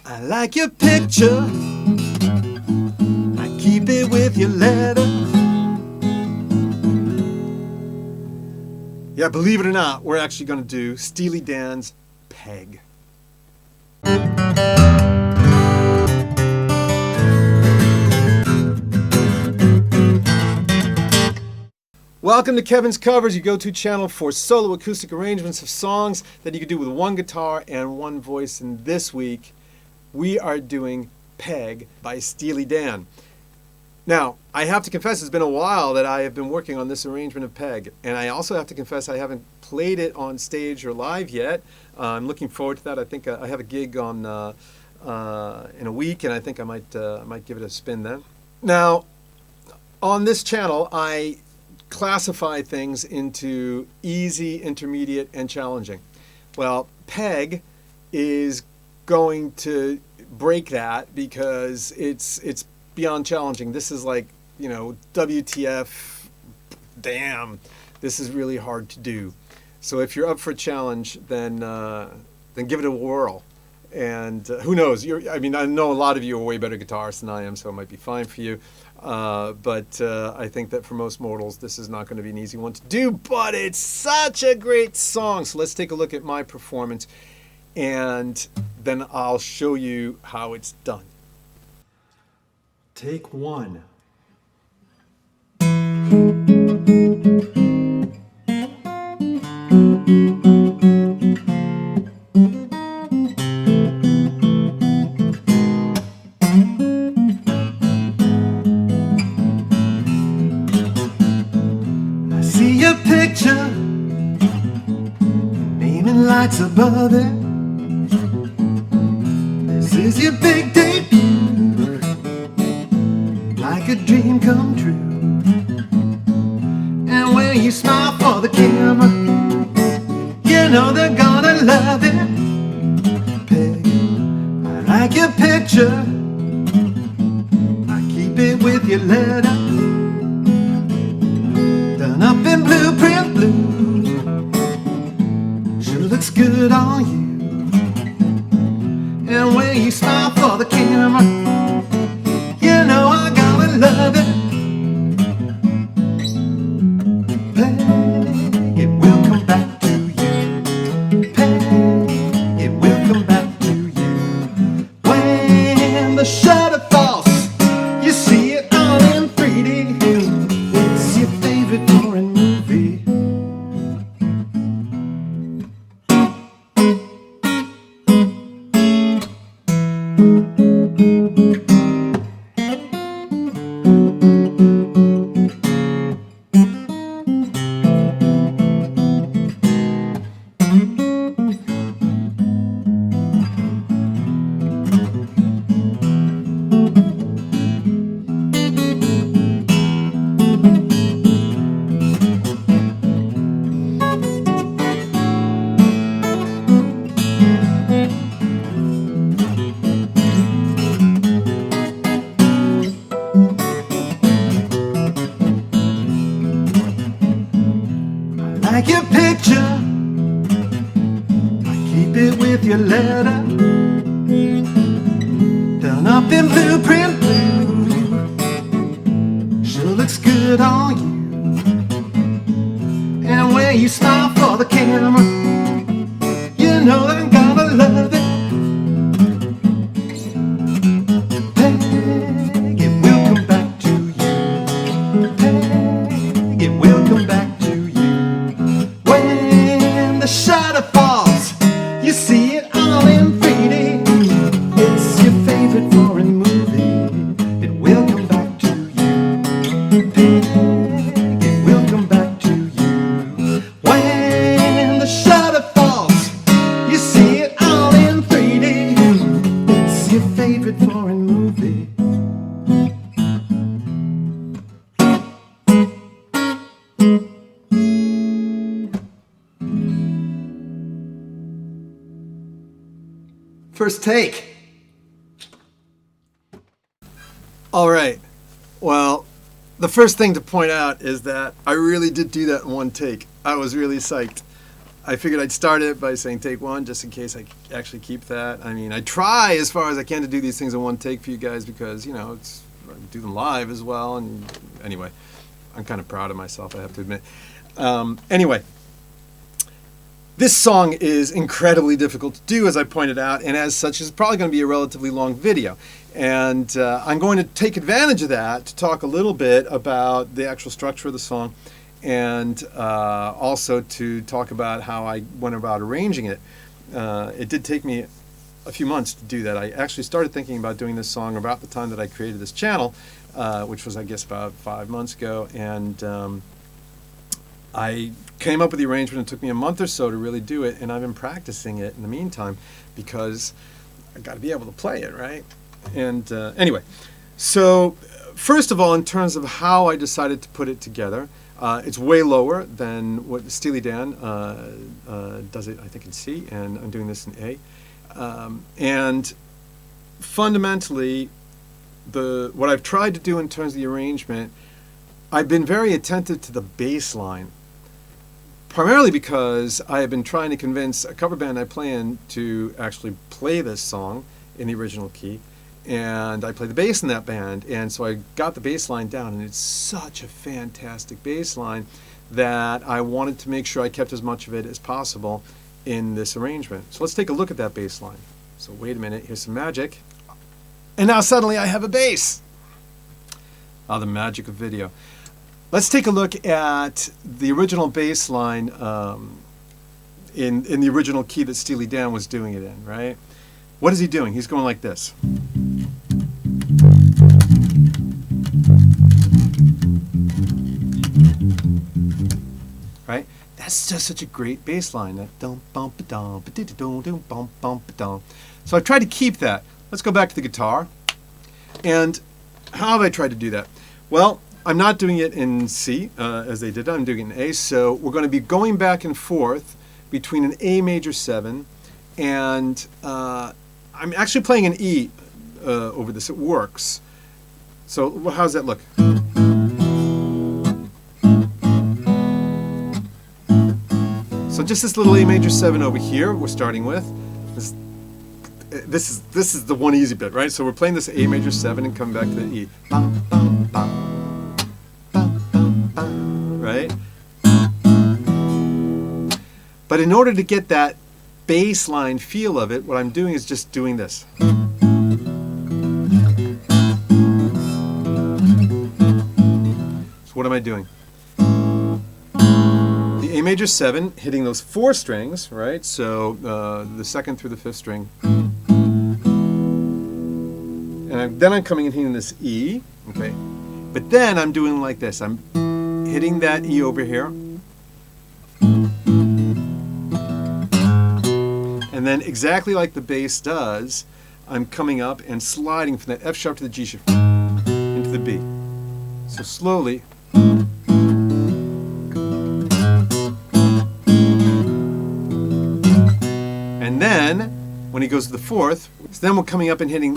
I like your picture, I keep it with your letter. Yeah, believe it or not, we're actually going to do Steely Dan's Peg. Welcome to Kevin's Covers, your go-to channel for solo acoustic arrangements of songs that you can do with one guitar and one voice. And this week, we are doing Peg by Steely Dan. Now, I have to confess, it's been a while that I have been working on this arrangement of Peg. And I also have to confess I haven't played it on stage or live yet. I'm looking forward to that. I think I have a gig on in a week, and I think I might give it a spin then. Now, on this channel, I classify things into easy, intermediate, and challenging. Well, Peg is going to break that because it's beyond challenging. This is like, you know, WTF, damn, this is really hard to do. So if you're up for a challenge, then give it a whirl. And who knows? I mean, I know a lot of you are way better guitarists than I am, so it might be fine for you. But I think that for most mortals, this is not going to be an easy one to do. But it's such a great song. So let's take a look at my performance, and then I'll show you how it's done. Take one. Picture, naming lights above it. This is your big debut, like a dream come true. And when you smile for the camera, you know they're gonna love it. Peg, I like your picture, I keep it with your letter. Up in blueprint blue, sure looks good on you. And when you smile for the camera, you know I gotta love it. Peg, it will come back to you. Peg, it will come back to you. When the shutter falls, you see it all in 3D. It's your favorite foreign movie. Like your picture, I keep it with your letter. Done up in blueprint blue, sure looks good on you. And when you smile for the camera, you know I'm gonna love it. Peg, it will come back to you. Peg, it will come back to you. When the shutter falls, you see it all in 3D. It's your favorite foreign movie. It will come back to you. Peg, it will come back to you. When the shutter falls, you see it all in 3D. It's your favorite foreign movie. First take. All right. Well, the first thing to point out is that I really did do that in one take. I was really psyched. I figured I'd start it by saying take one, just in case I actually keep that. I mean, I try as far as I can to do these things in one take for you guys because, you know, I do them live as well. And anyway, I'm kind of proud of myself, I have to admit. Anyway, this song is incredibly difficult to do, as I pointed out, and as such, it's probably going to be a relatively long video. And I'm going to take advantage of that to talk a little bit about the actual structure of the song, and also to talk about how I went about arranging it. It did take me a few months to do that. I actually started thinking about doing this song about the time that I created this channel, which was, I guess, about 5 months ago, and I came up with the arrangement. It took me a month or so to really do it, and I've been practicing it in the meantime because I got to be able to play it, right? And anyway, so first of all, in terms of how I decided to put it together, it's way lower than what Steely Dan does it, I think, in C, and I'm doing this in A. And fundamentally, what I've tried to do in terms of the arrangement, I've been very attentive to the bass line, primarily because I have been trying to convince a cover band I play in to actually play this song in the original key, and I play the bass in that band, and so I got the bass line down, and it's such a fantastic bass line that I wanted to make sure I kept as much of it as possible in this arrangement. So let's take a look at that bass line. So wait a minute, here's some magic, and now suddenly I have a bass. Ah, the magic of video. Let's take a look at the original bass line in the original key that Steely Dan was doing it in, right? What is he doing? He's going like this. Right? That's just such a great bass line. That dum bum ba dum ba dee dum dum bum bum ba dum. So I've tried to keep that. Let's go back to the guitar. And how have I tried to do that? Well, I'm not doing it in C, as they did. I'm doing it in A. So we're going to be going back and forth between an A major 7 and I'm actually playing an E over this. It works. So how's that look? So just this little A major 7 over here we're starting with. This is the one easy bit, right? So we're playing this A major 7 and coming back to the E. Bum, bum, bum. Right? But in order to get that bass line feel of it, what I'm doing is just doing this. So what am I doing? The A major 7, hitting those 4 strings, right? So the 2nd through the 5th string. And then I'm coming and hitting this E, okay? But then I'm doing like this. I'm hitting that E over here. And then exactly like the bass does, I'm coming up and sliding from that F sharp to the G sharp into the B. So slowly. And then when he goes to the 4th, so then we're coming up and hitting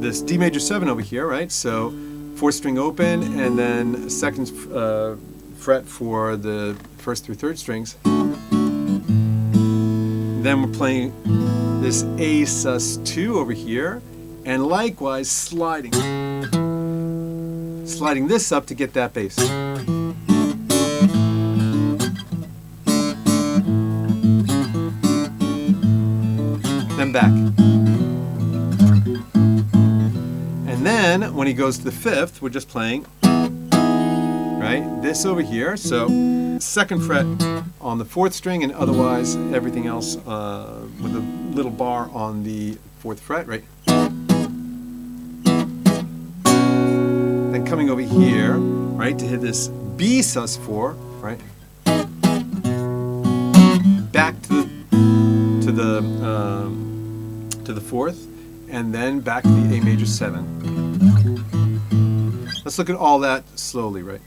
this D major 7 over here, right? So 4th string open, and then 2nd fret for the 1st through 3rd strings. Then we're playing this A sus 2 over here, and likewise sliding this up to get that bass. Then back. And then when he goes to the 5th, we're just playing, right, this over here. So 2nd fret on the 4th string, and otherwise everything else with a little bar on the 4th fret, right? Then coming over here, right, to hit this B sus 4, right? Back to the 4th, and then back to the A major 7. Let's look at all that slowly, right?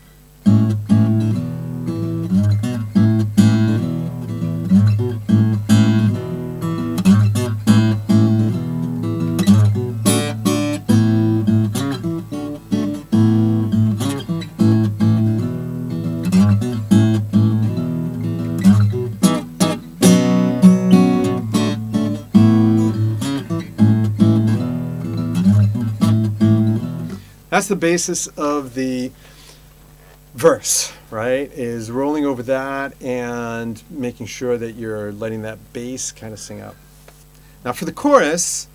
That's the basis of the verse, right? Is rolling over that and making sure that you're letting that bass kind of sing out. Now for the chorus,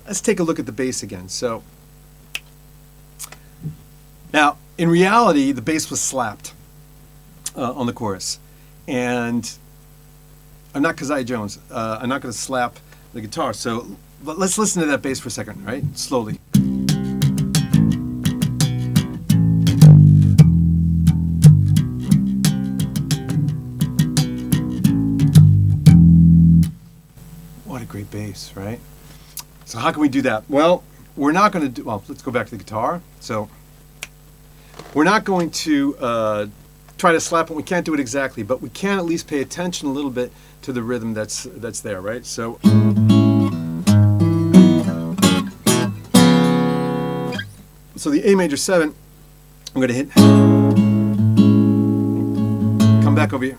let's take a look at the bass again. So now in reality, the bass was slapped on the chorus, and I'm not Keziah Jones. I'm not going to slap the guitar. So let's listen to that bass for a second, right? Slowly. What a great bass, right? So how can we do that? Well, we're not going to do, well, let's go back to the guitar. So we're not going to try to slap it. We can't do it exactly, but we can at least pay attention a little bit to the rhythm that's there, right? So the A major 7, I'm going to hit, come back over here,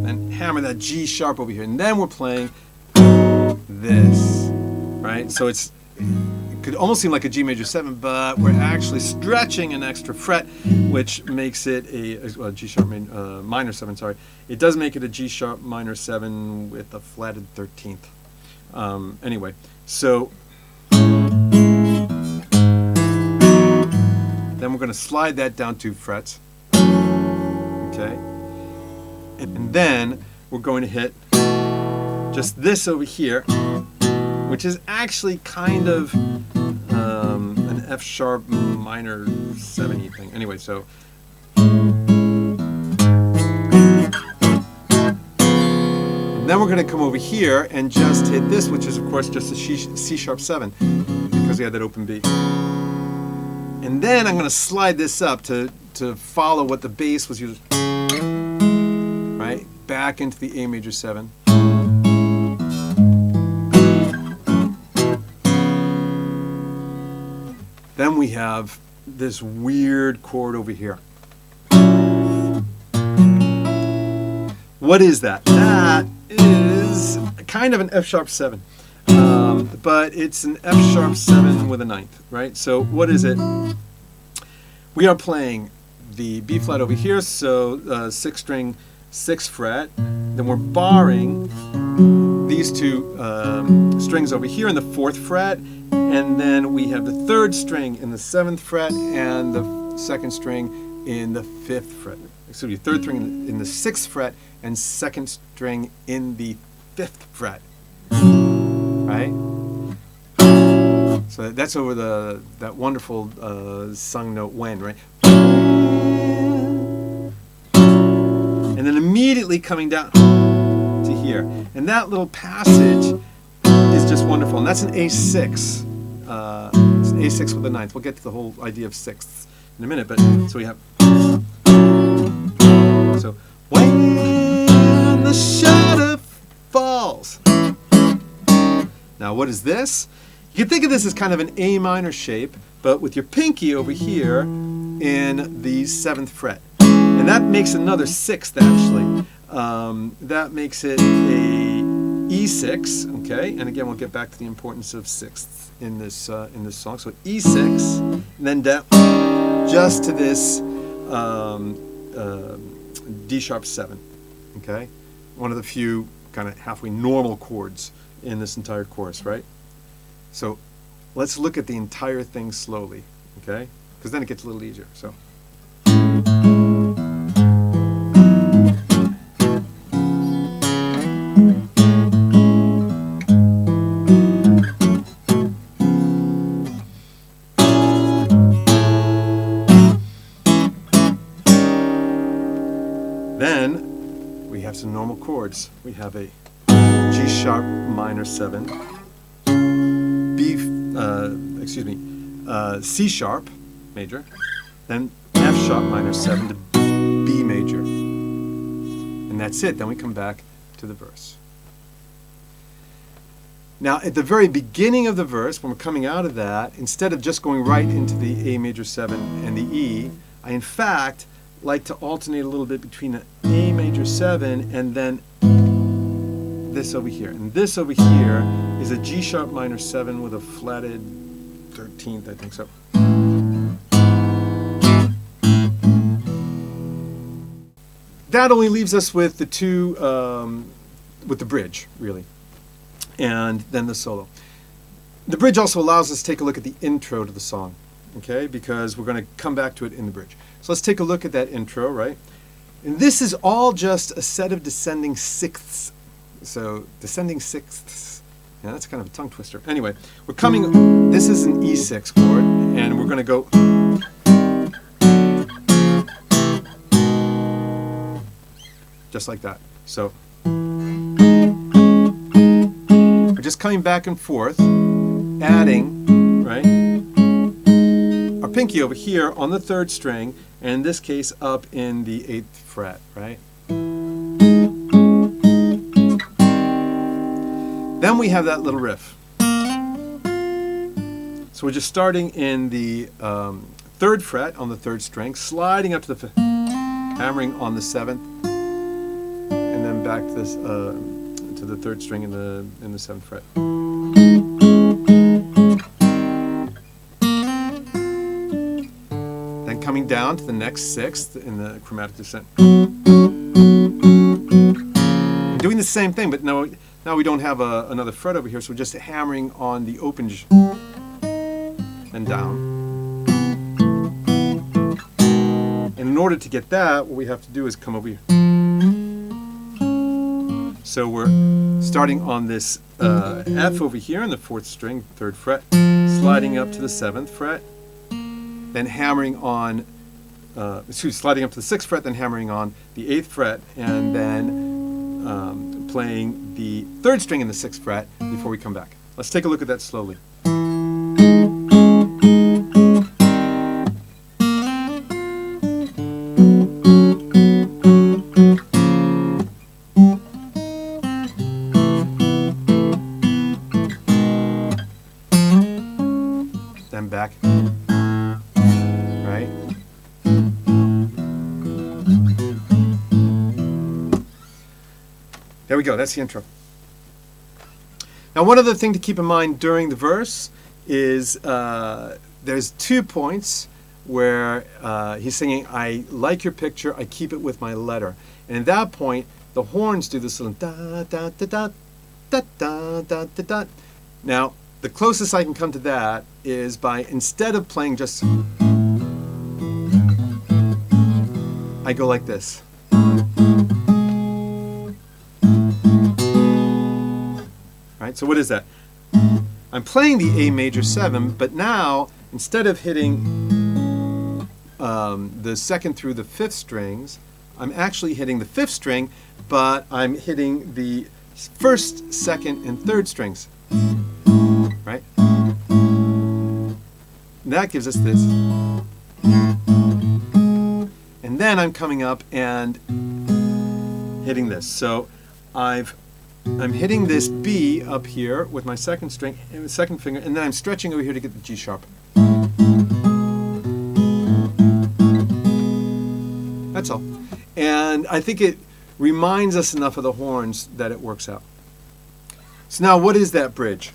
and hammer that G sharp over here, and then we're playing this, right? So it could almost seem like a G major 7, but we're actually stretching an extra fret, which makes it a G sharp minor 7. Sorry, it does make it a G sharp minor 7 with a flatted 13th. Anyway, so then we're going to slide that down 2 frets. Okay, and then we're going to hit just this over here, which is actually kind of an F sharp minor 7-y thing. Anyway, so and then we're going to come over here and just hit this, which is of course just a C sharp 7 because we had that open B. And then I'm going to slide this up to follow what the bass was using, right? Back into the A major 7. Then we have this weird chord over here. What is that? That is kind of an F sharp 7. But it's an F sharp 7 with a 9th, right? So what is it? We are playing the B flat over here, so 6th string, 6th fret. Then we're barring these 2 strings over here in the 4th fret, and then we have the 3rd string in the 7th fret and the 2nd string in the 5th fret. Excuse me, 3rd string in the 6th fret and 2nd string in the 5th fret. Right? So that's over that wonderful sung note when, right? And then immediately coming down to here. And that little passage is just wonderful. And that's an A6. It's an A6 with a 9th. We'll get to the whole idea of sixths in a minute. But so we have, so when the shutter falls. Now what is this? You can think of this as kind of an A minor shape, but with your pinky over here in the 7th fret. And that makes another 6th actually. That makes it a E6, okay? And again, we'll get back to the importance of sixths in this song. So E6, and then down just to this D sharp 7, okay? One of the few kind of halfway normal chords in this entire chorus, right? So let's look at the entire thing slowly, okay? Because then it gets a little easier. So. Then we have some normal chords. We have a G sharp minor 7, C sharp major, then F sharp minor 7 to B major. And that's it. Then we come back to the verse. Now, at the very beginning of the verse, when we're coming out of that, instead of just going right into the A major 7 and the E, I in fact like to alternate a little bit between an A major 7 and then this over here. And this over here is a G sharp minor 7 with a flatted 13th, I think so. That only leaves us with the two, with the bridge, really, and then the solo. The bridge also allows us to take a look at the intro to the song, okay, because we're going to come back to it in the bridge. So let's take a look at that intro, right? And this is all just a set of descending sixths. So descending sixths, yeah, that's kind of a tongue twister. Anyway, we're coming, this is an E6 chord, and we're going to go just like that. So we're just coming back and forth, adding, right, our pinky over here on the 3rd string, and in this case up in the 8th fret, right? Then we have that little riff. So we're just starting in the 3rd fret on the 3rd string, sliding up to the 5th, hammering on the 7th, and then back to this to the 3rd string in the 7th fret. Then coming down to the next 6th in the chromatic descent. Doing the same thing, but now we don't have another fret over here, so we're just hammering on the open G and down. And in order to get that, what we have to do is come over here. So we're starting on this F over here on the 4th string, 3rd fret, sliding up to the 7th fret, then hammering on, sliding up to the 6th fret, then hammering on the 8th fret, and then playing the 3rd string in the 6th fret before we come back. Let's take a look at that slowly. Then back, right? There we go, that's the intro. Now one other thing to keep in mind during the verse is there's 2 points where he's singing, I like your picture, I keep it with my letter. And at that point, the horns do this little da da da da da da da da da. Now, the closest I can come to that is by, instead of playing just, I go like this. Right, so what is that? I'm playing the A major 7, but now, instead of hitting the 2nd through the 5th strings, I'm actually hitting the 5th string, but I'm hitting the 1st, 2nd, and 3rd strings. Right? And that gives us this. And then I'm coming up and hitting this. So I'm hitting this B up here with my 2nd string, and the 2nd finger, and then I'm stretching over here to get the G sharp. That's all. And I think it reminds us enough of the horns that it works out. So now what is that bridge?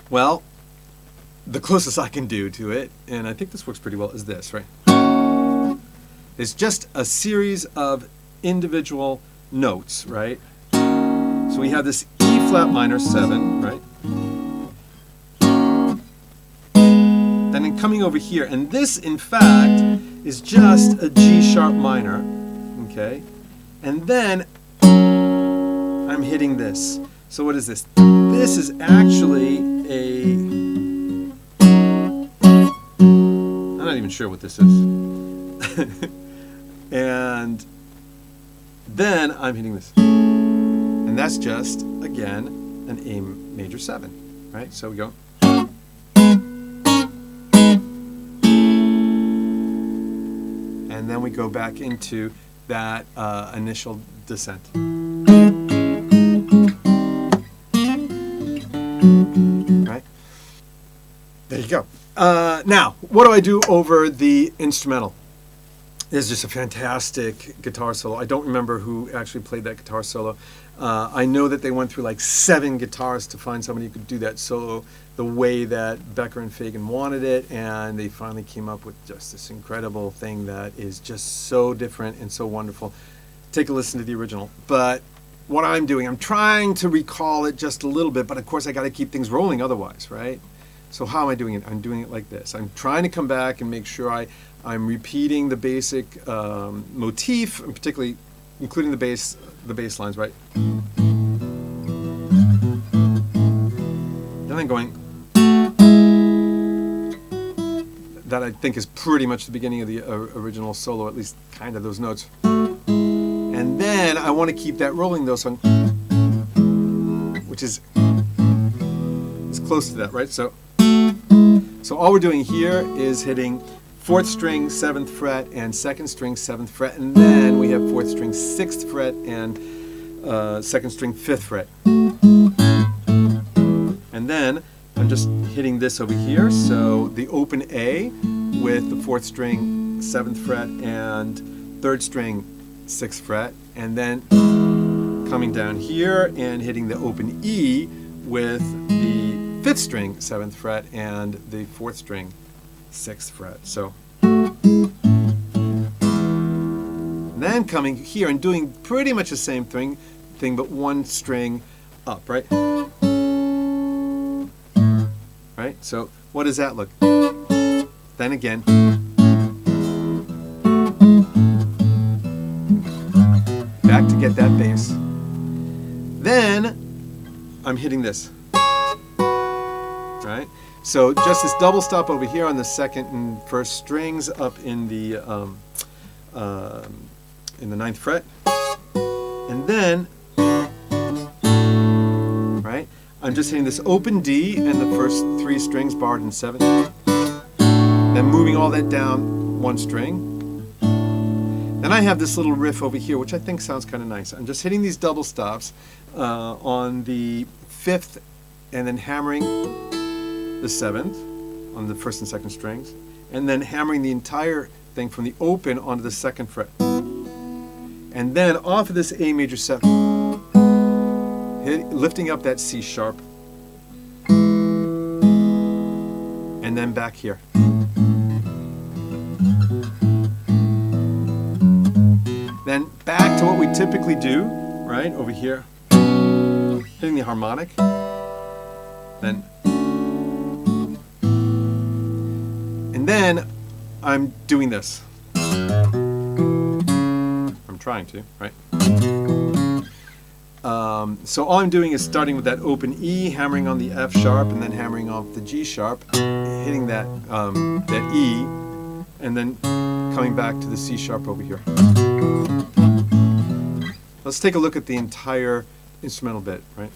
Well, the closest I can do to it, and I think this works pretty well, is this, right? It's just a series of individual notes, right? So we have this E flat minor 7, right? Then coming over here, and this, in fact, is just a G sharp minor, okay? And then I'm hitting this. So what is this? This is actually I'm not even sure what this is. And then I'm hitting this. And that's just, again, an A major 7, right? So we go. And then we go back into that initial descent. Right? There you go. Now, what do I do over the instrumental? is just a fantastic guitar solo. I don't remember who actually played that guitar solo. I know that they went through like 7 guitarists to find somebody who could do that solo the way that Becker and Fagen wanted it, and they finally came up with just this incredible thing that is just so different and so wonderful. Take a listen to the original. But what I'm doing, I'm trying to recall it just a little bit, but of course I got to keep things rolling otherwise, right? So how am I doing it? I'm doing it like this. I'm trying to come back and make sure I'm repeating the basic motif, and particularly including the bass lines, right? Then I'm going, that I think is pretty much the beginning of the original solo, at least kind of those notes. And then I want to keep that rolling though, so which is close to that, right? So all we're doing here is hitting 4th string, 7th fret, and 2nd string, 7th fret, and then we have 4th string, 6th fret, and 2nd string, 5th fret. And then I'm just hitting this over here, so the open A with the 4th string, 7th fret, and 3rd string, 6th fret, and then coming down here and hitting the open E with the 5th string, 7th fret, and the 4th string, 6th fret. So then coming here and doing pretty much the same thing but 1 string up, right? Right? So what does that look? Then again, back to get that bass. Then I'm hitting this. Right? So just this double stop over here on the 2nd and 1st strings up in the 9th fret, and then right, I'm just hitting this open D and the first 3 strings barred in 7th, then moving all that down 1 string. Then I have this little riff over here, which I think sounds kind of nice. I'm just hitting these double stops on the 5th, and then hammering the 7th on the 1st and 2nd strings, and then hammering the entire thing from the open onto the 2nd fret. And then off of this A major 7, lifting up that C sharp, and then back here. Then back to what we typically do, right, over here, hitting the harmonic, then and then I'm doing this. I'm trying to, right? So all I'm doing is starting with that open E, hammering on the F sharp, and then hammering off the G sharp, hitting that E, and then coming back to the C sharp over here. Let's take a look at the entire instrumental bit, right?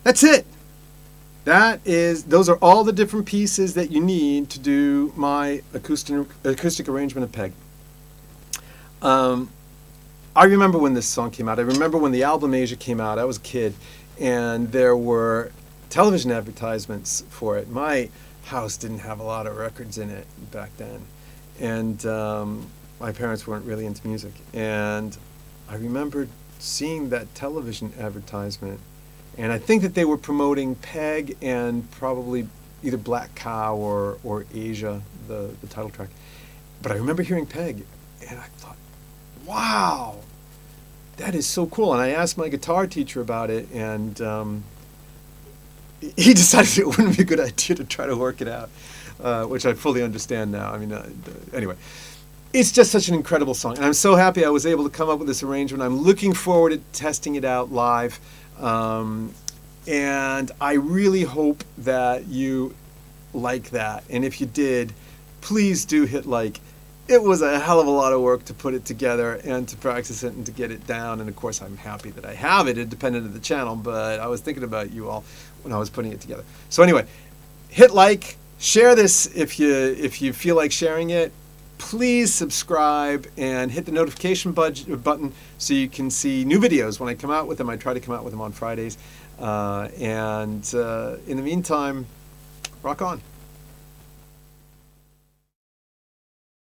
That's it. Those are all the different pieces that you need to do my acoustic arrangement of Peg. I remember when this song came out. I remember when the album Asia came out. I was a kid, and there were television advertisements for it. My house didn't have a lot of records in it back then, and my parents weren't really into music. And I remember seeing that television advertisement. And I think that they were promoting Peg and probably either Black Cow or Asia, the title track. But I remember hearing Peg, and I thought, wow, that is so cool. And I asked my guitar teacher about it, and he decided it wouldn't be a good idea to try to work it out, which I fully understand now. I mean, anyway. It's just such an incredible song. And I'm so happy I was able to come up with this arrangement. I'm looking forward to testing it out live. And I really hope that you like that. And if you did, please do hit like. It was a hell of a lot of work to put it together and to practice it and to get it down. And of course, I'm happy that I have it independent of the channel, but I was thinking about you all when I was putting it together. So anyway, hit like, share this if you feel like sharing it. Please subscribe and hit the notification button so you can see new videos when I come out with them. I try to come out with them on Fridays. In the meantime, rock on.